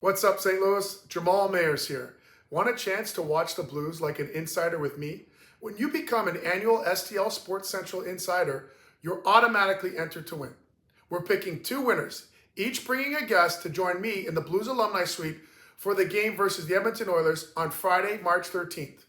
What's up, St. Louis? Jamal Mayers here. Want a chance to watch the Blues like an insider with me? When you become an annual STL Sports Central insider, you're automatically entered to win. We're picking two winners, each bringing a guest to join me in the Blues Alumni Suite for the game versus the Edmonton Oilers on Friday, March 13th.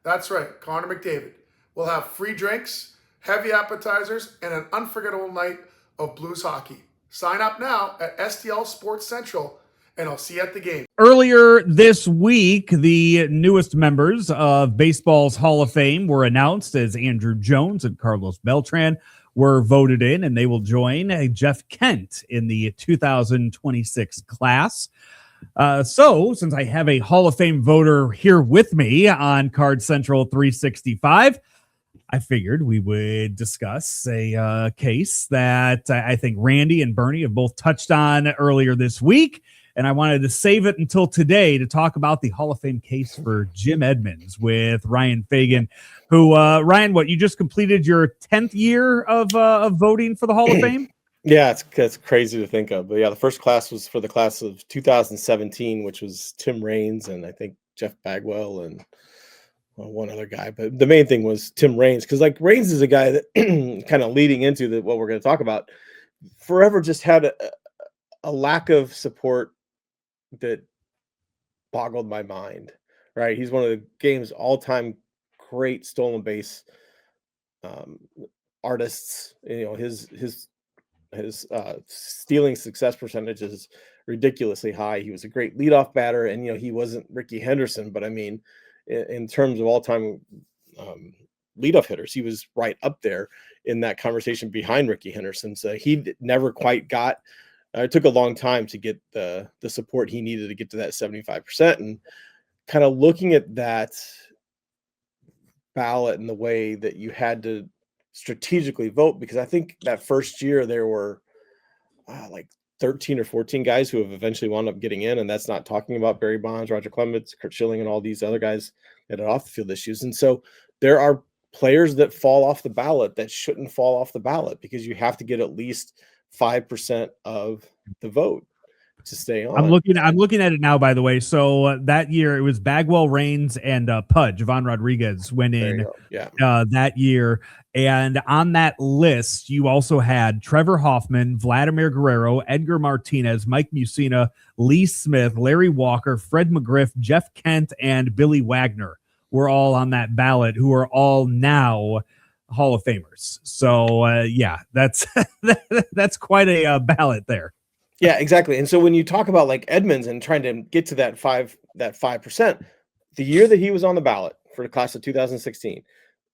That's right, Connor McDavid. We'll have free drinks, heavy appetizers, and an unforgettable night of Blues hockey. Sign up now at STL Sports Central, and I'll see you at the game. Earlier this week, the newest members of baseball's Hall of Fame were announced as Andruw Jones and Carlos Beltran were voted in, and they will join Jeff Kent in the 2026 class. So, since I have a Hall of Fame voter here with me on Card Central 365, I figured we would discuss a case that I think Randy and Bernie have both touched on earlier this week. And I wanted to save it until today to talk about the Hall of Fame case for Jim Edmonds with Ryan Fagan, who, Ryan, you just completed your 10th year of voting for the Hall of Fame? Yeah, it's crazy to think of. But yeah, the first class was for the class of 2017, which was Tim Raines and I think Jeff Bagwell and one other guy. But the main thing was Tim Raines, because like Raines is a guy that kind of leading into what we're going to talk about, forever just had a lack of support that boggled my mind, right? He's one of the game's all-time great stolen base artists. You know, his stealing success percentage is ridiculously high. He was a great leadoff batter, and you know, he wasn't Ricky Henderson, but I mean, in terms of all-time leadoff hitters, he was right up there in that conversation behind Ricky Henderson. So he never quite got. It took a long time to get the support he needed to get to that 75%. And kind of looking at that ballot and the way that you had to strategically vote, because I think that first year there were like 13 or 14 guys who have eventually wound up getting in. And that's not talking about Barry Bonds, Roger Clemens, Kurt Schilling, and all these other guys that had off the field issues. And so there are players that fall off the ballot that shouldn't fall off the ballot, because you have to get at least 5% of the vote to stay on. I'm looking at it now, by the way. So that year it was Bagwell, Raines, and Pudge. Javon Rodriguez went in that year. And on that list, you also had Trevor Hoffman, Vladimir Guerrero, Edgar Martinez, Mike Mussina, Lee Smith, Larry Walker, Fred McGriff, Jeff Kent, and Billy Wagner were all on that ballot, who are all now Hall of Famers. So yeah, that's that's quite a ballot there. Yeah, exactly. And so when you talk about like Edmonds and trying to get to that 5%, the year that he was on the ballot for the class of 2016,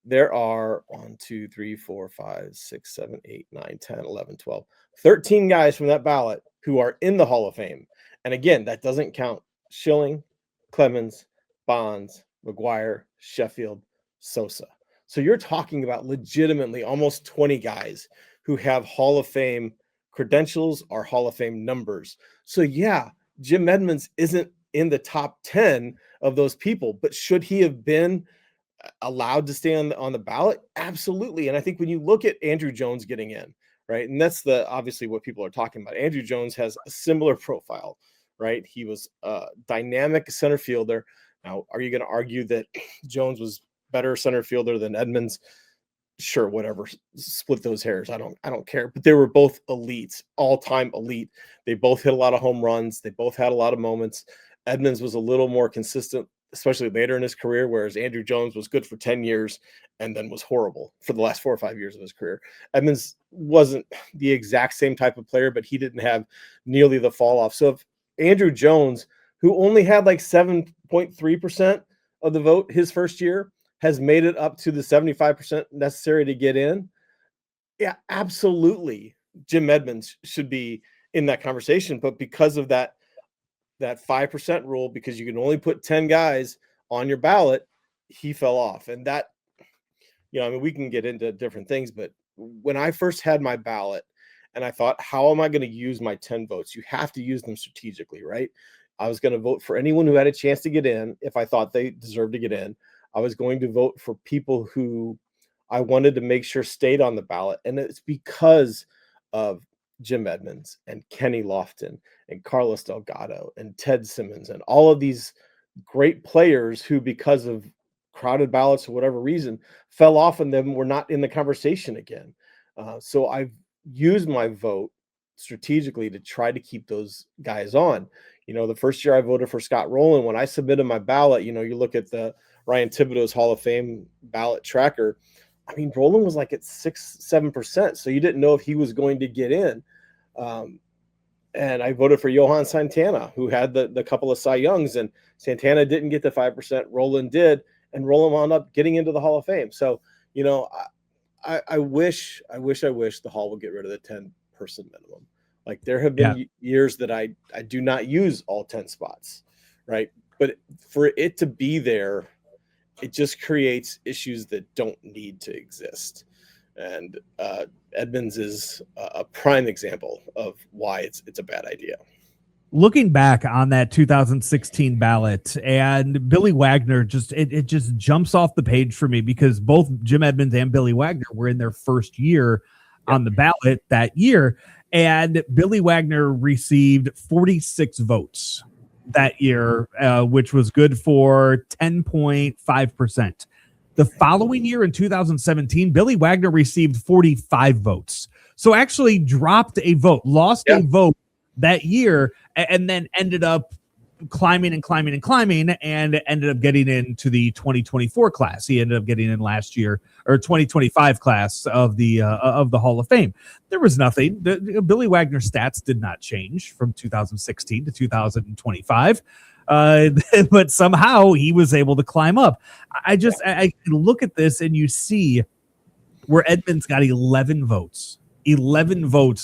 there are 1, 2, 3, 4, 5, 6, 7, 8, 9, 10, 11, 12, 13 guys from that ballot who are in the Hall of Fame. And again, that doesn't count Schilling, Clemens, Bonds, McGuire, Sheffield, Sosa. So you're talking about legitimately almost 20 guys who have Hall of Fame credentials or Hall of Fame numbers. So yeah, Jim Edmonds isn't in the top 10 of those people, but should he have been allowed to stay on the ballot? Absolutely. And I think when you look at Andruw Jones getting in, right, and that's obviously what people are talking about. Andruw Jones has a similar profile, right? He was a dynamic center fielder. Now, are you going to argue that Jones was better center fielder than Edmonds? Sure, whatever. Split those hairs. I don't care. But they were both elites, all-time elite. They both hit a lot of home runs. They both had a lot of moments. Edmonds was a little more consistent, especially later in his career, whereas Andruw Jones was good for 10 years and then was horrible for the last 4 or 5 years of his career. Edmonds wasn't the exact same type of player, but he didn't have nearly the fall off. So if Andruw Jones, who only had like 7.3% of the vote his first year, has made it up to the 75% necessary to get in, yeah, absolutely, Jim Edmonds should be in that conversation. But because of that 5% rule, because you can only put 10 guys on your ballot, he fell off. And that, you know, I mean, we can get into different things, but when I first had my ballot and I thought, how am I going to use my 10 votes? You have to use them strategically, right? I was going to vote for anyone who had a chance to get in if I thought they deserved to get in. I was going to vote for people who I wanted to make sure stayed on the ballot. And it's because of Jim Edmonds and Kenny Lofton and Carlos Delgado and Ted Simmons and all of these great players who, because of crowded ballots or whatever reason, fell off and then were not in the conversation again. So I've used my vote strategically to try to keep those guys on. The first year I voted for Scott Rowland, when I submitted my ballot, you look at the Ryan Thibodeau's Hall of Fame ballot tracker. I mean, Rowland was like at 6-7%. So you didn't know if he was going to get in. And I voted for Johan Santana, who had the couple of Cy Youngs, and Santana didn't get the 5%. Rowland did, and Rowland wound up getting into the Hall of Fame. So, I wish the Hall would get rid of the 10-person minimum. Like, there have been years that I do not use all 10 spots, right? But for it to be there, it just creates issues that don't need to exist. And Edmonds is a prime example of why it's a bad idea. Looking back on that 2016 ballot, and Billy Wagner, it just jumps off the page for me, because both Jim Edmonds and Billy Wagner were in their first year on the ballot that year. And Billy Wagner received 46 votes that year, which was good for 10.5%. The following year, in 2017, Billy Wagner received 45 votes. So actually dropped a vote, lost a vote that year, and then ended up climbing and ended up getting into the 2024 class. He ended up getting in last year, or 2025 class of the Hall of Fame. There was nothing. Billy Wagner's stats did not change from 2016 to 2025. But somehow he was able to climb up. I look at this, and you see where Edmonds got 11 votes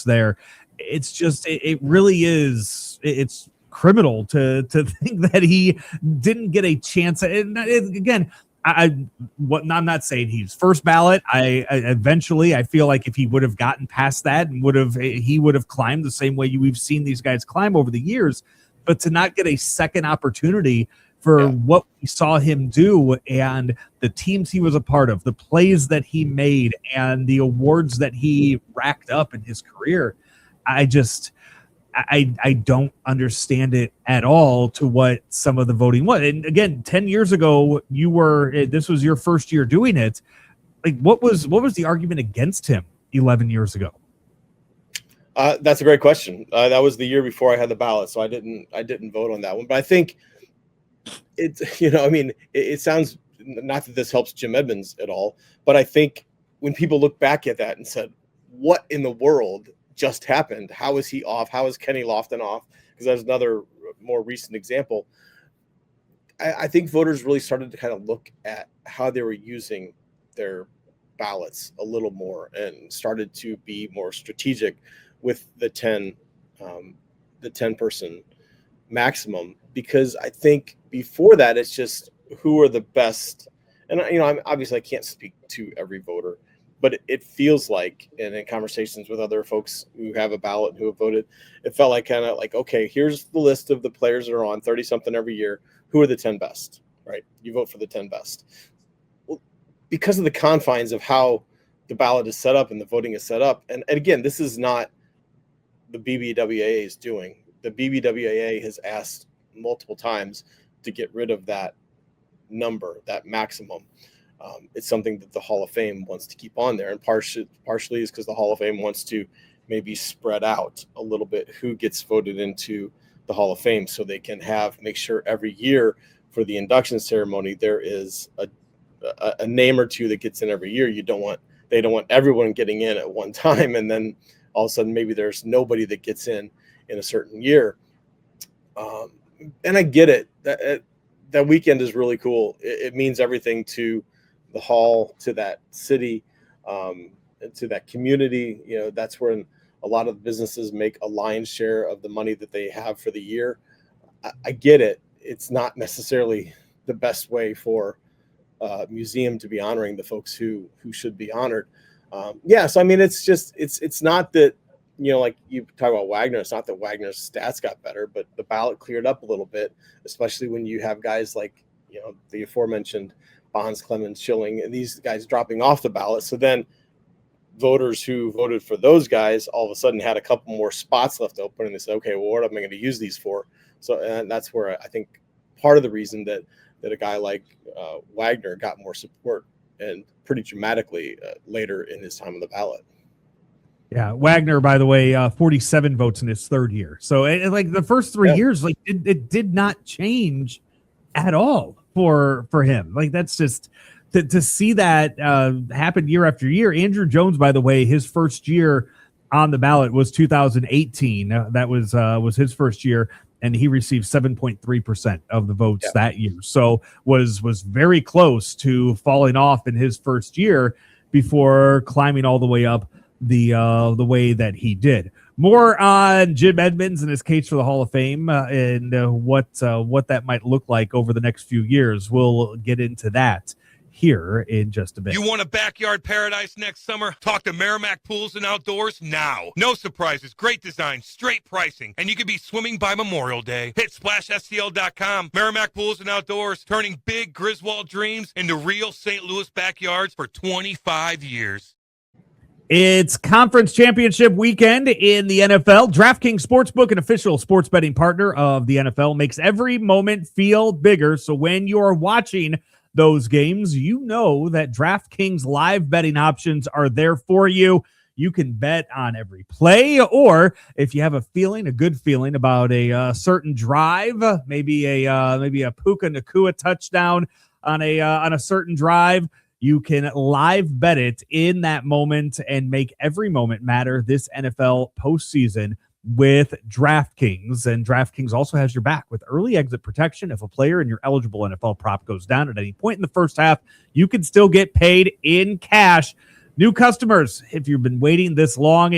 there. It's just, it really is. It's criminal to think that he didn't get a chance. And again, I'm not saying he's first ballot. I feel like if he would have gotten past that and he would have climbed the same way we've seen these guys climb over the years. But to not get a second opportunity for what we saw him do, and the teams he was a part of, the plays that he made, and the awards that he racked up in his career, I don't understand it at all, to what some of the voting was. And again, 10 years ago, this was your first year doing it. Like, what was the argument against him 11 years ago? That's a great question. That was the year before I had the ballot, so I didn't vote on that one. But I think it sounds, not that this helps Jim Edmonds at all, but I think when people look back at that and said, what in the world just happened? How is he off? How is Kenny Lofton off? Because that's another more recent example. I think voters really started to kind of look at how they were using their ballots a little more, and started to be more strategic with the 10-person maximum. Because I think before that, it's just who are the best. And I can't speak to every voter, but it feels like, and in conversations with other folks who have a ballot, who have voted, it felt like kind of like, okay, here's the list of the players that are on 30 something every year. Who are the 10 best, right? You vote for the 10 best. Well, because of the confines of how the ballot is set up and the voting is set up. And again, this is not the BBWAA is doing. The BBWAA has asked multiple times to get rid of that number, that maximum. It's something that the Hall of Fame wants to keep on there, and partially is because the Hall of Fame wants to maybe spread out a little bit who gets voted into the Hall of Fame, so they can make sure every year for the induction ceremony there is a name or two that gets in every year. They don't want everyone getting in at one time, and then all of a sudden maybe there's nobody that gets in a certain year. And I get it. That weekend is really cool. It means everything to the Hall, to that city, to that community. That's where a lot of businesses make a lion's share of the money that they have for the year. I get it. It's not necessarily the best way for a museum to be honoring the folks who should be honored. So I mean, it's not that, like you talk about Wagner, it's not that Wagner's stats got better, but the ballot cleared up a little bit, especially when you have guys like, the aforementioned Bonds, Clemens, Schilling, and these guys dropping off the ballot. So then voters who voted for those guys all of a sudden had a couple more spots left open, and they said, okay, well, what am I going to use these for? So, and that's where I think part of the reason that a guy like Wagner got more support, and pretty dramatically later in his time on the ballot. Yeah, Wagner, by the way, 47 votes in his third year. So, like the first 3 years, like it did not change at all for him. Like that's just to see that happen year after year. Andruw Jones, by the way, his first year on the ballot was 2018. That was his first year, and he received 7.3% of the votes that year. So was very close to falling off in his first year before climbing all the way up the way that he did. More on Jim Edmonds and his case for the Hall of Fame and what that might look like over the next few years. We'll get into that here in just a bit. You want a backyard paradise next summer? Talk to Merrimack Pools and Outdoors now. No surprises, great design, straight pricing, and you could be swimming by Memorial Day. Hit SplashSTL.com. Merrimack Pools and Outdoors, turning big Griswold dreams into real St. Louis backyards for 25 years. It's conference championship weekend in the NFL. DraftKings Sportsbook, an official sports betting partner of the NFL, makes every moment feel bigger. So when you're watching those games, you know that DraftKings live betting options are there for you. You can bet on every play, or if you have a good feeling about a certain drive, maybe a Puka Nacua touchdown on a certain drive, you can live bet it in that moment and make every moment matter this NFL postseason with DraftKings. And DraftKings also has your back with early exit protection. If a player in your eligible NFL prop goes down at any point in the first half, you can still get paid in cash. New customers, if you've been waiting this long,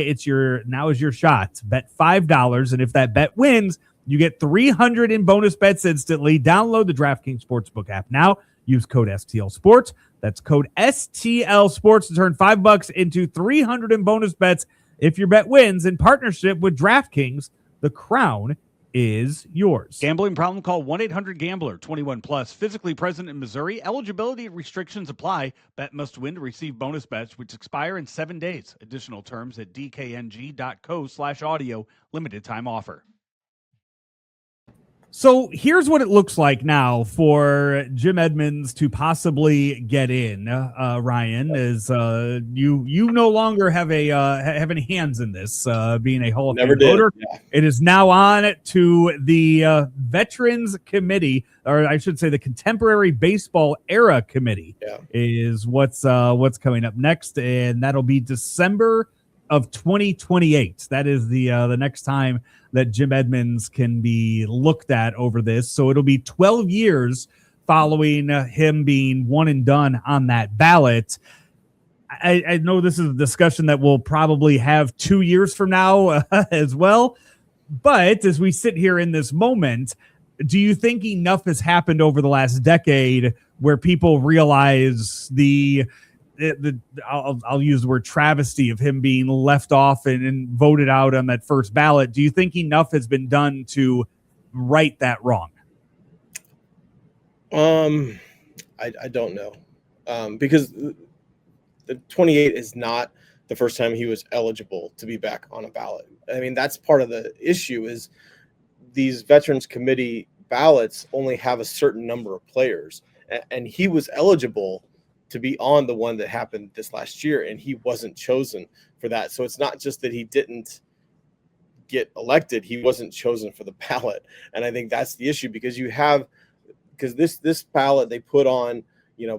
now is your shot. Bet $5, and if that bet wins, you get $300 in bonus bets instantly. Download the DraftKings Sportsbook app now. Use code STL Sports. That's code STL Sports to turn $5 into $300 in bonus bets if your bet wins. In partnership with DraftKings, the crown is yours. Gambling problem? Call 1-800-GAMBLER. 21 plus. Physically present in Missouri. Eligibility restrictions apply. Bet must win to receive bonus bets, which expire in 7 days. Additional terms at dkng.co/audio. Limited time offer. So here's what it looks like now for Jim Edmonds to possibly get in. Ryan, is you no longer have any hands in this, being a Hall of Fame voter. Yeah. It is now on to the Veterans Committee, or I should say the Contemporary Baseball Era Committee. Is what's coming up next, and that'll be December of 2028. That is the next time that Jim Edmonds can be looked at over this. So it'll be 12 years following him being one and done on that ballot. I know this is a discussion that we'll probably have 2 years from now as well. But as we sit here in this moment, do you think enough has happened over the last decade where people realize I'll use the word travesty of him being left off and voted out on that first ballot? Do you think enough has been done to right that wrong? I don't know, because the 28 is not the first time he was eligible to be back on a ballot. I mean, that's part of the issue is these Veterans Committee ballots only have a certain number of players, and he was eligible to be on the one that happened this last year, and he wasn't chosen for that. So it's not just that he didn't get elected, he wasn't chosen for the ballot. And I think that's the issue, because this ballot, they put on,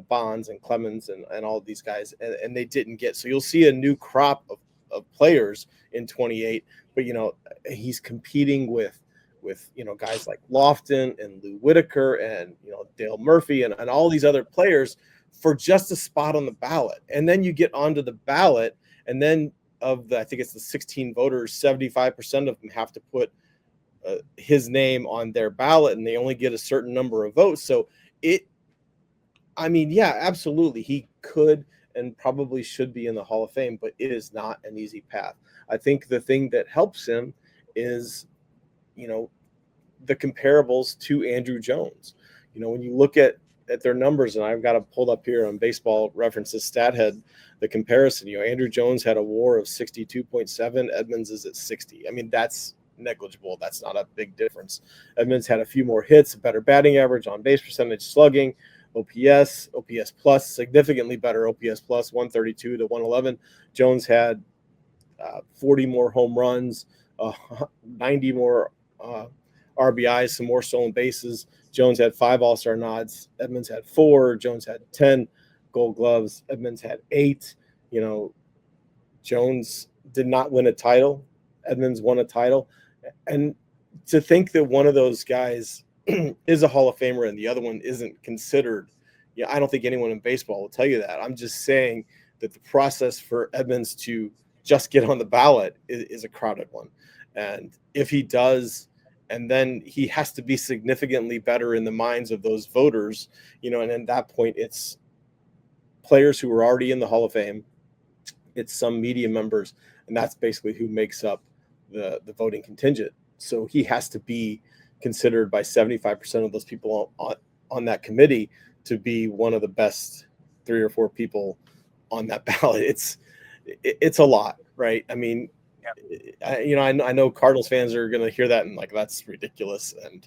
Bonds and Clemens and all of these guys, and they didn't get. So you'll see a new crop of players in 28, but he's competing with guys like Lofton and Lou Whitaker and Dale Murphy and all these other players for just a spot on the ballot. And then you get onto the ballot, and then I think it's the 16 voters, 75% of them have to put his name on their ballot, and they only get a certain number of votes. So absolutely, he could and probably should be in the Hall of Fame, but it is not an easy path. I think the thing that helps him is, the comparables to Andruw Jones. When you look at at their numbers, and I've got it pulled up here on Baseball References StatHead, the comparison. Andruw Jones had a WAR of 62.7. Edmonds is at 60. I mean, that's negligible. That's not a big difference. Edmonds had a few more hits, a better batting average, on base percentage, slugging, OPS plus, significantly better OPS plus, 132 to 111. Jones had 40 more home runs, 90 more RBIs, some more stolen bases. Jones had 5 All-Star nods. Edmonds had 4. Jones had 10 Gold Gloves. Edmonds had 8. Jones did not win a title. Edmonds won a title. And to think that one of those guys is a Hall of Famer and the other one isn't considered, I don't think anyone in baseball will tell you that. I'm just saying that the process for Edmonds to just get on the ballot is a crowded one. And if he does, and then he has to be significantly better in the minds of those voters, and at that point, it's players who are already in the Hall of Fame, it's some media members, and that's basically who makes up the voting contingent. So he has to be considered by 75% of those people on that committee to be one of the best 3 or 4 people on that ballot. It's a lot, right? I mean, I know Cardinals fans are going to hear that and like, that's ridiculous. And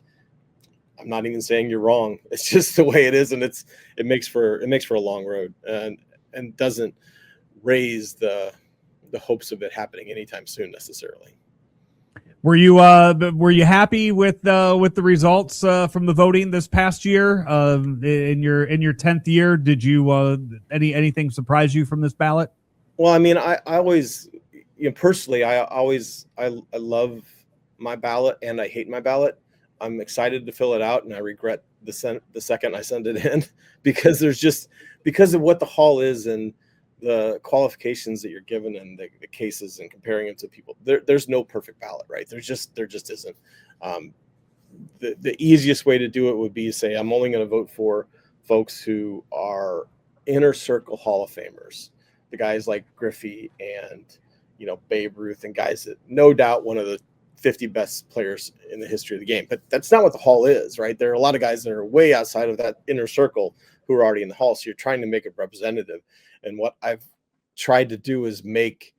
I'm not even saying you're wrong. It's just the way it is. And it makes for a long road and doesn't raise the hopes of it happening anytime soon necessarily. Were you happy with the results from the voting this past year? In your 10th year, did you anything surprise you from this ballot? Well, I mean, I always, personally, I love my ballot and I hate my ballot. I'm excited to fill it out, and I regret the second I send it in because because of what the Hall is and the qualifications that you're given and the cases and comparing them to people. There's no perfect ballot, right? There just isn't. The easiest way to do it would be to say, I'm only going to vote for folks who are inner circle Hall of Famers, the guys like Griffey and Babe Ruth, and guys that no doubt one of the 50 best players in the history of the game. But that's not what the Hall is, right? There are a lot of guys that are way outside of that inner circle who are already in the Hall. So you're trying to make it representative. And what I've tried to do is make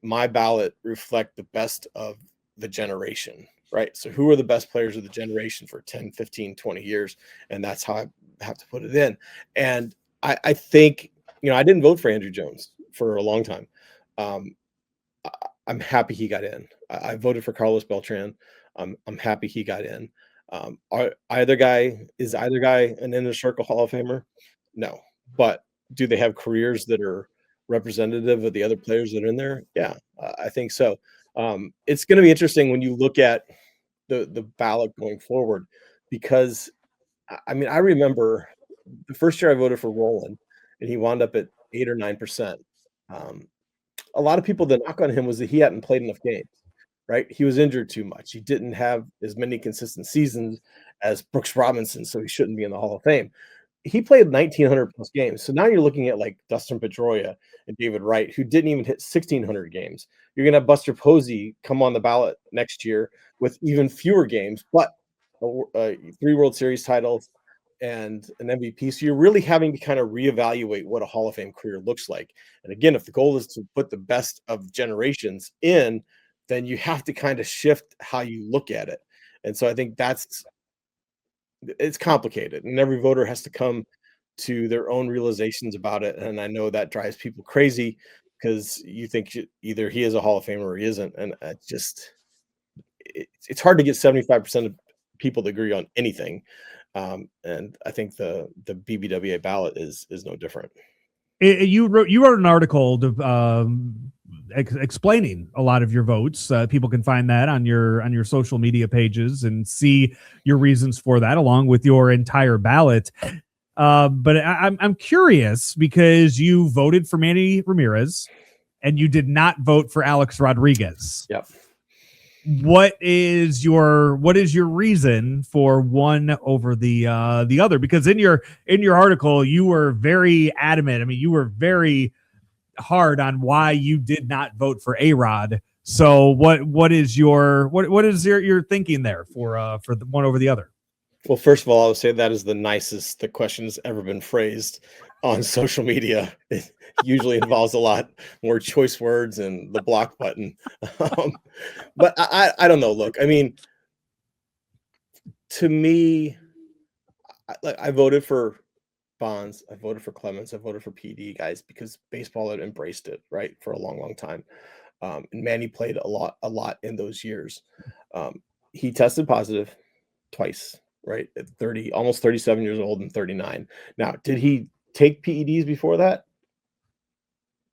my ballot reflect the best of the generation, right? So who are the best players of the generation for 10, 15, 20 years? And that's how I have to put it in. And I think, I didn't vote for Andruw Jones for a long time. I'm happy he got in. I voted for Carlos Beltran. I'm happy he got in. Either guy an inner circle Hall of Famer? No. But do they have careers that are representative of the other players that are in there? Yeah, I think so. It's going to be interesting when you look at the ballot going forward, because I mean, I remember the first year I voted for Roland and he wound up at 8 or 9%. A lot of people, the knock on him was that he hadn't played enough games, right? He was injured too much. He didn't have as many consistent seasons as Brooks Robinson, so he shouldn't be in the Hall of Fame. He played 1,900 plus games. So now you're looking at like Dustin Pedroia and David Wright, who didn't even hit 1,600 games. You're going to have Buster Posey come on the ballot next year with even fewer games, but 3 World Series titles and an MVP. So you're really having to kind of reevaluate what a Hall of Fame career looks like. And again, if the goal is to put the best of generations in, then you have to kind of shift how you look at it. And so I think it's complicated, and every voter has to come to their own realizations about it. And I know that drives people crazy because you think either he is a Hall of Famer or he isn't. And it's hard to get 75% of people to agree on anything. And I think the BBWA ballot is no different. You wrote an article explaining a lot of your votes. People can find that on your social media pages and see your reasons for that, along with your entire ballot. But I'm curious because you voted for Manny Ramirez and you did not vote for Alex Rodriguez. Yep. What is your reason for one over the other? Because in your article, you were very adamant. I mean, you were very hard on why you did not vote for A-Rod. So what is your thinking there for the one over the other? Well, first of all, I would say that is the nicest the question has ever been phrased on social media. It usually involves a lot more choice words and the block button. But I don't know. Look, I mean, to me, I voted for Bonds, I voted for Clemens, I voted for PD guys because baseball had embraced it, right, for a long, long time. And Manny played a lot in those years. He tested positive twice, right, at 30, almost 37 years old and 39. Now, did he take PEDs before that?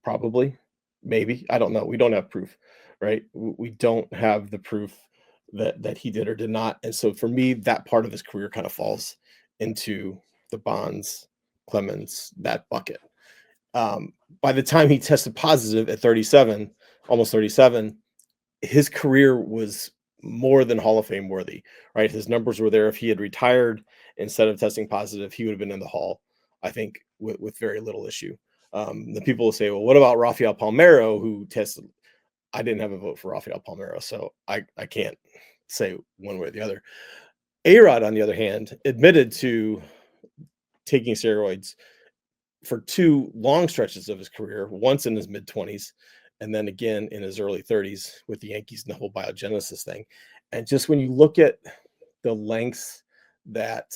Probably, maybe. I don't know. We don't have proof, right? We don't have the proof that he did or did not. And so for me, that part of his career kind of falls into the Bonds, Clemens, that bucket. By the time he tested positive at 37, almost 37, his career was more than Hall of Fame worthy, right? His numbers were there. If he had retired instead of testing positive, he would have been in the Hall, I think, with very little issue. The people will say, well, what about Rafael Palmeiro, who tested? I didn't have a vote for Rafael Palmeiro, so I can't say one way or the other. A-Rod, on the other hand, admitted to taking steroids for 2 long stretches of his career, once in his mid-20s and then again in his early 30s with the Yankees and the whole biogenesis thing. And just when you look at the lengths that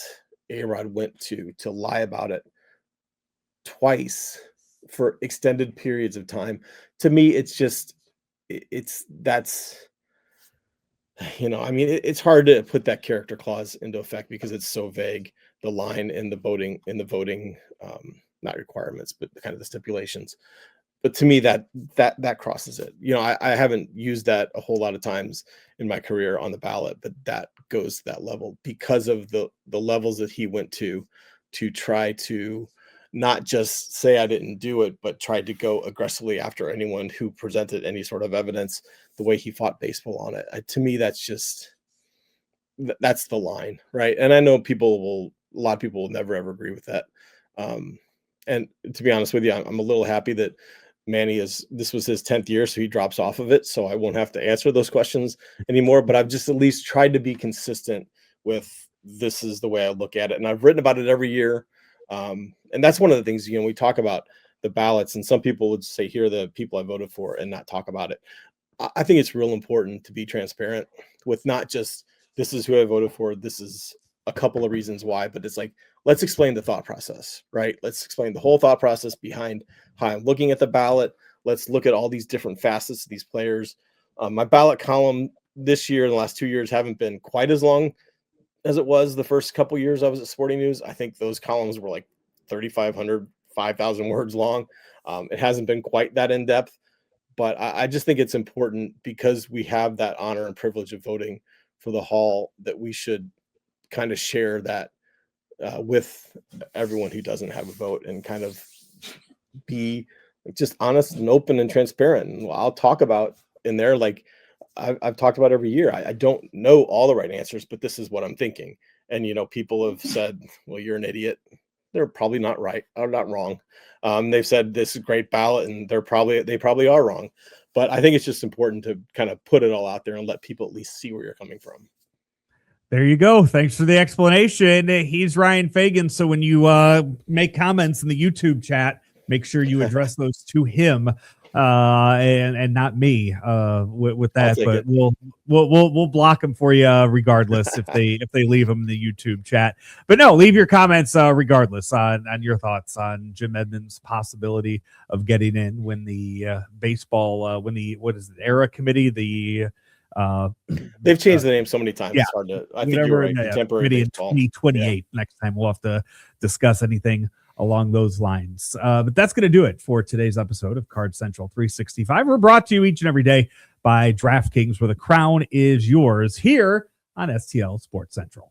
A-Rod went to lie about it twice for extended periods of time, to me, it's just, that's, you know, I mean, it's hard to put that character clause into effect because it's so vague, the line in the voting, not requirements, but kind of the stipulations. But to me, that crosses it. You know, I haven't used that a whole lot of times in my career on the ballot, but that goes to that level because of the levels that he went to try to not just say I didn't do it, but tried to go aggressively after anyone who presented any sort of evidence, the way he fought baseball on it. To me, that's the line, right? And I know a lot of people will never, ever agree with that. And to be honest with you, I'm a little happy that Manny this was his 10th year, so he drops off of it. So I won't have to answer those questions anymore, but I've just at least tried to be consistent with this is the way I look at it. And I've written about it every year. And that's one of the things, you know, we talk about the ballots and some people would say, here are the people I voted for and not talk about it. I think it's real important to be transparent with not just this is who I voted for. This is a couple of reasons why, but it's like, let's explain the thought process, right? Let's explain the whole thought process behind how I'm looking at the ballot. Let's look at all these different facets of these players. My ballot column this year and the last 2 years haven't been quite as long as it was the first couple years I was at Sporting News. I think those columns were like 3,500, 5,000 words long. It hasn't been quite that in depth, but I just think it's important because we have that honor and privilege of voting for the Hall that we should kind of share that with everyone who doesn't have a vote and kind of be just honest and open and transparent. And I'll talk about in there, like I've talked about every year. I don't know all the right answers, but this is what I'm thinking. And, you know, people have said, well, you're an idiot. They're probably not right or not wrong. They've said this is a great ballot and they probably are wrong. But I think it's just important to kind of put it all out there and let people at least see where you're coming from. There you go. Thanks for the explanation. He's Ryan Fagan. So when you make comments in the YouTube chat, make sure you address those to him and not me with that. But we'll block them for you regardless if they leave them in the YouTube chat. But no, leave your comments regardless on your thoughts on Jim Edmonds' possibility of getting in when the baseball era committee they've changed the name so many times. Yeah, it's hard to. I think you're right. Contemporary baseball. 2028. Yeah. Next time we'll have to discuss anything along those lines. But that's going to do it for today's episode of Card Central 365. We're brought to you each and every day by DraftKings, where the crown is yours here on STL Sports Central.